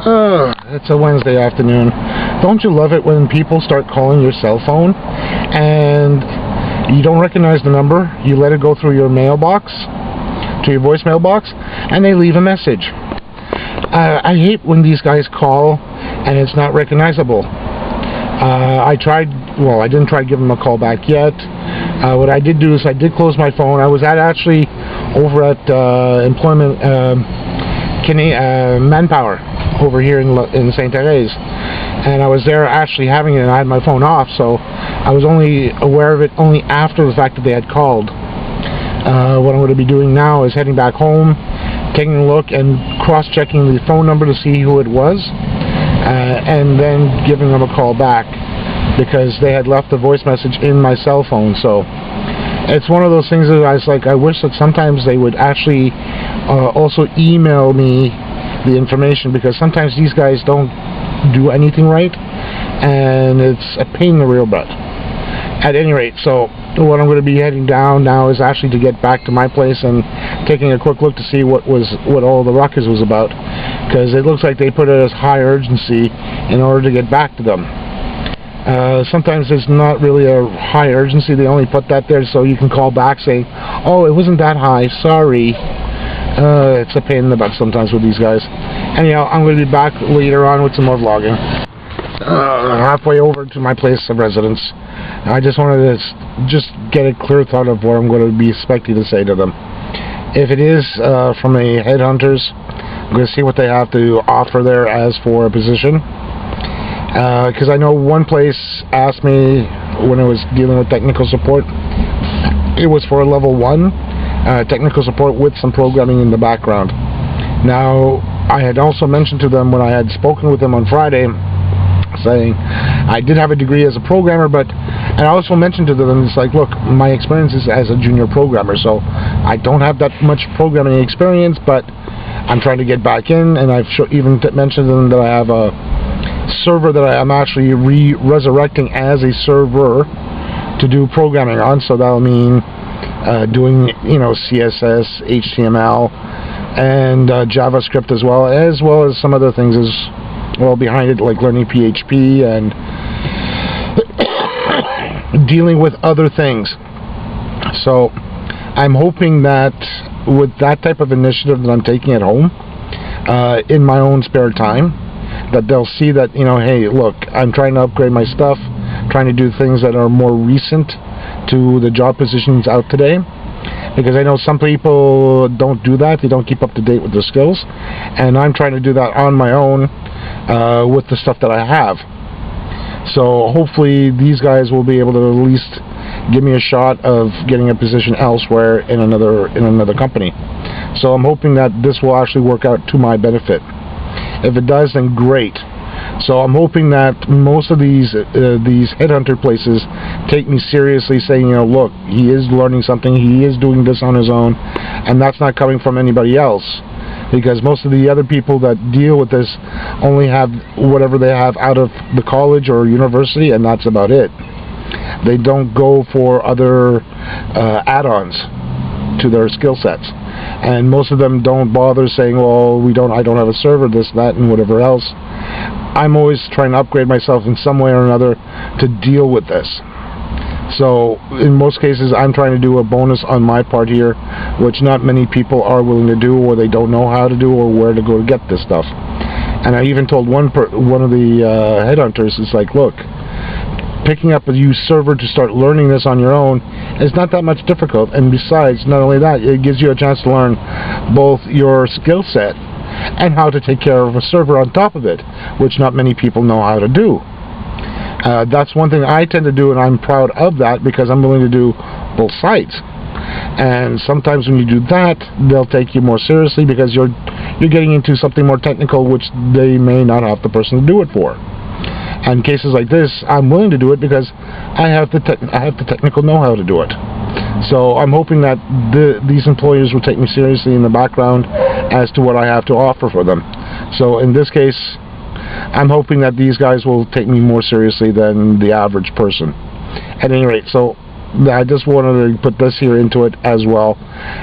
It's a Wednesday afternoon. Don't you love it when people start calling your cell phone and you don't recognize the number, you let it go through your mailbox, to your voicemail box, and they leave a message. I hate when these guys call and it's not recognizable. I didn't try to give them a call back yet. What I did do is I did close my phone. I was actually over at Employment Manpower over here in St. Therese, and I was there actually having it, and I had my phone off, so I was only aware of it only after the fact that they had called. What I'm going to be doing now is heading back home, taking a look and cross-checking the phone number to see who it was, and then giving them a call back, because they had left a voice message in my cell phone. So it's one of those things that I wish that sometimes they would actually also email me the information, because sometimes these guys don't do anything right, and it's a pain in the real butt. At any rate, so what I'm going to be heading down now is actually to get back to my place and taking a quick look to see what all the ruckus was about, because it looks like they put it as high urgency in order to get back to them. Sometimes it's not really a high urgency. They only put that there so you can call back saying, oh, it wasn't that high, sorry. It's a pain in the butt sometimes with these guys. Anyhow, I'm going to be back later on with some more vlogging. Halfway over to my place of residence. I just wanted to just get a clear thought of what I'm going to be expecting to say to them. If it is from the headhunters, I'm going to see what they have to offer there as for a position. Because I know one place asked me when I was dealing with technical support, it was for a level 1 technical support with some programming in the background. Now, I had also mentioned to them when I had spoken with them on Friday, saying I did have a degree as a programmer, but I also mentioned to them, it's like, look, my experience is as a junior programmer, so I don't have that much programming experience, but I'm trying to get back in, and I've even mentioned to them that I have a server that I am actually resurrecting as a server to do programming on, so that'll mean doing, CSS, HTML, and JavaScript as well as some other things as well behind it, like learning PHP and dealing with other things. So I'm hoping that with that type of initiative that I'm taking at home, in my own spare time, that they'll see that, hey, look, I'm trying to upgrade my stuff, trying to do things that are more recent to the job positions out today, because I know some people don't do that. They don't keep up to date with their skills, and I'm trying to do that on my own with the stuff that I have. So hopefully these guys will be able to at least give me a shot of getting a position elsewhere in another company. So I'm hoping that this will actually work out to my benefit. If it does, then great. So I'm hoping that most of these headhunter places take me seriously, saying, look, he is learning something, he is doing this on his own, and that's not coming from anybody else. Because most of the other people that deal with this only have whatever they have out of the college or university, and that's about it. They don't go for other add-ons to their skill sets. And most of them don't bother saying, well, I don't have a server, this, that, and whatever else. I'm always trying to upgrade myself in some way or another to deal with this. So in most cases, I'm trying to do a bonus on my part here, which not many people are willing to do, or they don't know how to do, or where to go to get this stuff. And I even told one of the headhunters, it's like, look, picking up a used server to start learning this on your own is not that much difficult, and besides, not only that, it gives you a chance to learn both your skill set and how to take care of a server on top of it, which not many people know how to do. That's one thing I tend to do, and I'm proud of that, because I'm willing to do both sides. And sometimes when you do that, they'll take you more seriously, because you're getting into something more technical, which they may not have the person to do it for. And in cases like this, I'm willing to do it because I have the technical know-how to do it. So I'm hoping that these employers will take me seriously in the background as to what I have to offer for them. So in this case, I'm hoping that these guys will take me more seriously than the average person. At any rate, so I just wanted to put this here into it as well,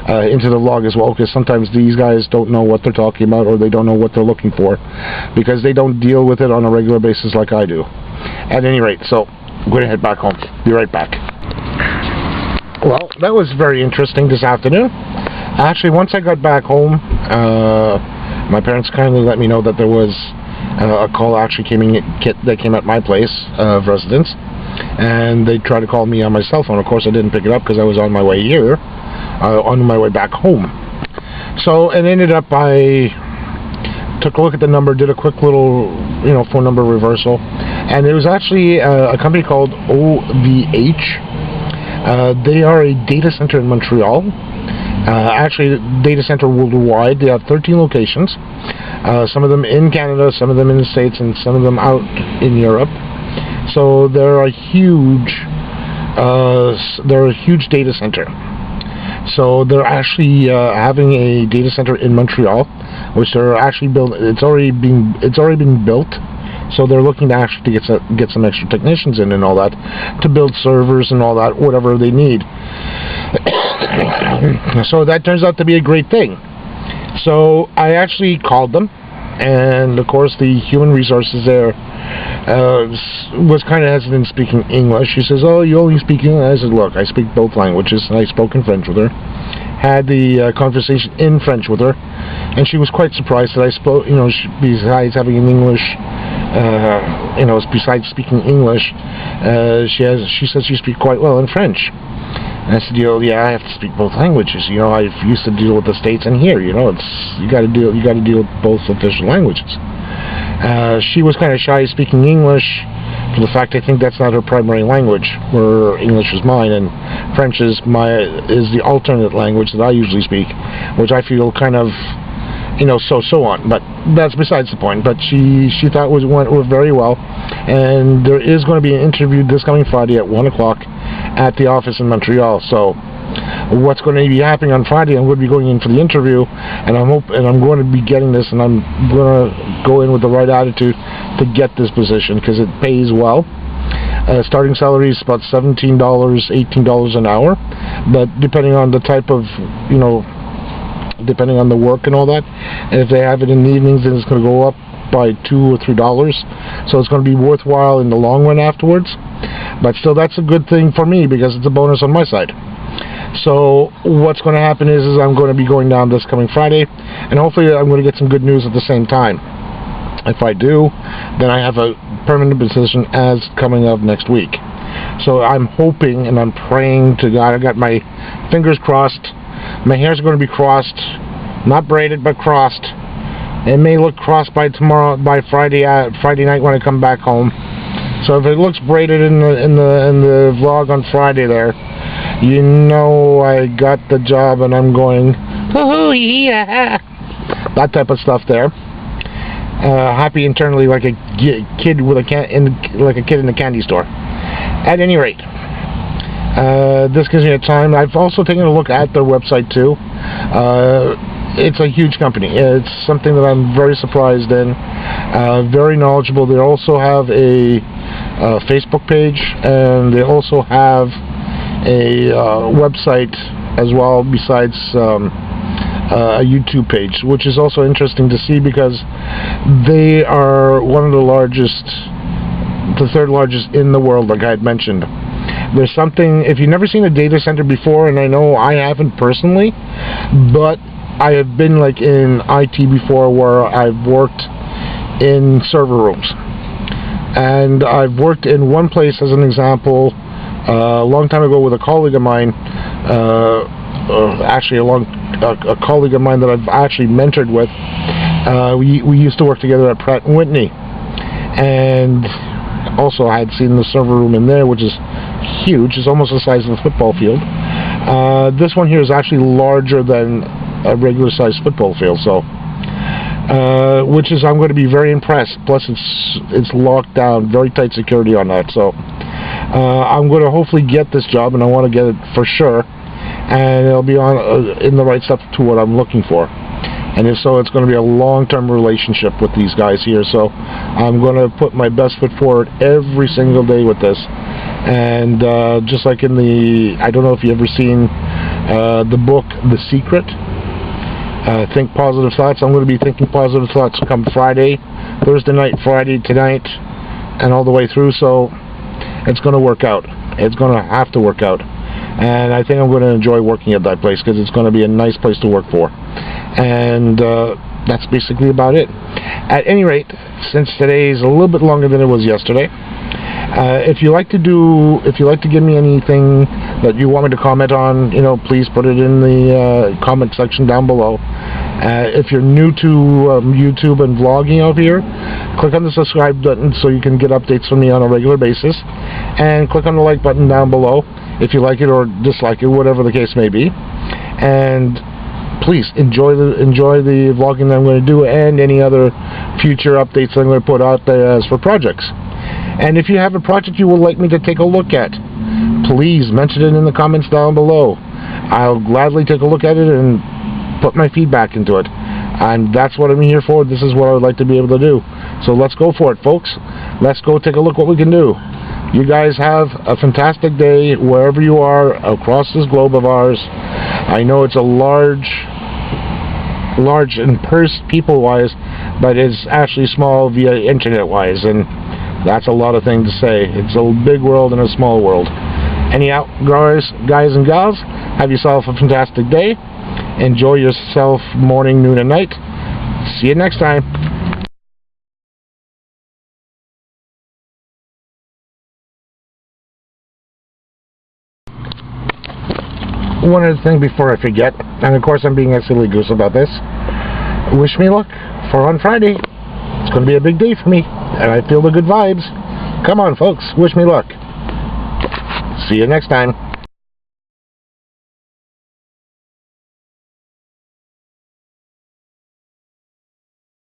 into the vlog as well, because sometimes these guys don't know what they're talking about, or they don't know what they're looking for, because they don't deal with it on a regular basis like I do. At any rate, so I'm going to head back home. Be right back. Well, that was very interesting this afternoon. Actually, once I got back home, my parents kindly let me know that there was a call actually that came at my place of residence, and they tried to call me on my cell phone. Of course, I didn't pick it up because I was on my way here, on my way back home. So it ended up, I took a look at the number, did a quick little, phone number reversal, and it was actually a company called OVH. They are a data center in Montreal. Actually, data center worldwide. They have 13 locations. Some of them in Canada, some of them in the States, and some of them out in Europe. So they're a huge data center. So they're actually having a data center in Montreal, which they're actually building. It's already been built. So they're looking to actually get some extra technicians in and all that, to build servers and all that, whatever they need. So that turns out to be a great thing. So I actually called them, and of course the human resources there was kind of hesitant speaking English. She says, "Oh, you only speak English?" I said, "Look, I speak both languages," and I spoke in French with her. Had the conversation in French with her, and she was quite surprised that I spoke, besides having an English, besides speaking English, she says she speaks quite well in French. And I said, yeah, I have to speak both languages. I used to deal with the States and here. You got to deal with both official languages. She was kind of shy speaking English, for the fact I think that's not her primary language, where English is mine, and French is the alternate language that I usually speak, which I feel kind of, so on. But that's besides the point. But she thought went very well, and there is going to be an interview this coming Friday at 1 o'clock at the office in Montreal. So what's going to be happening on Friday, I'm going to be going in for the interview, and I'm going to be getting this, and I'm going to go in with the right attitude to get this position, because it pays well. Starting salary is about $17, $18 an hour, but depending on the type of, depending on the work and all that, and if they have it in the evenings, then it's going to go up by $2 or $3, so it's going to be worthwhile in the long run afterwards. But still, that's a good thing for me, because it's a bonus on my side. So what's going to happen is I'm going to be going down this coming Friday, and hopefully I'm going to get some good news at the same time. If I do, then I have a permanent position as coming up next week. So I'm hoping and I'm praying to God. I got my fingers crossed. My hair's going to be crossed, not braided, but crossed. It may look crossed by Friday night when I come back home. So if it looks braided in the vlog on Friday there, I got the job and I'm going, oh yeah, that type of stuff there. Happy internally, like a kid with like a kid in a candy store. At any rate, this gives me a time. I've also taken a look at their website too. It's a huge company. It's something that I'm very surprised in. Very knowledgeable. They also have a Facebook page, and they also have a website as well, besides a YouTube page, which is also interesting to see, because they are one of the third largest in the world, like I had mentioned. There's something, if you've never seen a data center before, and I know I haven't personally, but I have been like in IT before, where I've worked in server rooms, and I've worked in one place, as an example, a long time ago with a colleague of mine, actually a colleague of mine that I've actually mentored with. We used to work together at Pratt & Whitney, and also I had seen the server room in there, which is huge. It's almost the size of a football field. This one here is actually larger than a regular sized football field, so which is, I'm going to be very impressed. Plus it's locked down, very tight security on that, so I'm going to hopefully get this job, and I want to get it for sure, and it'll be on in the right stuff to what I'm looking for. And if so, it's going to be a long-term relationship with these guys here, so I'm going to put my best foot forward every single day with this, And just like in the, I don't know if you've ever seen the book The Secret, Think Positive Thoughts. I'm going to be thinking positive thoughts come Friday, Thursday night, Friday tonight, and all the way through. So it's going to work out. It's going to have to work out. And I think I'm going to enjoy working at that place because it's going to be a nice place to work for. And that's basically about it. At any rate, since today is a little bit longer than it was yesterday, if you like to give me anything that you want me to comment on, please put it in the comment section down below. If you're new to YouTube and vlogging out here, click on the subscribe button so you can get updates from me on a regular basis, and click on the like button down below if you like it or dislike it, whatever the case may be. And please enjoy the vlogging that I'm going to do, and any other future updates I'm going to put out there as for projects. And if you have a project you would like me to take a look at, please mention it in the comments down below. I'll gladly take a look at it and put my feedback into it. And that's what I'm here for. This is what I would like to be able to do. So let's go for it, folks. Let's go take a look what we can do. You guys have a fantastic day wherever you are across this globe of ours. I know it's a large and pursed people-wise, but it's actually small via internet-wise, and that's a lot of things to say. It's a big world and a small world. Anyhow, guys and gals, have yourself a fantastic day. Enjoy yourself morning, noon, and night. See you next time. One other thing before I forget, and of course I'm being a silly goose about this, wish me luck for on Friday. It's going to be a big day for me, and I feel the good vibes. Come on, folks, wish me luck. See you next time.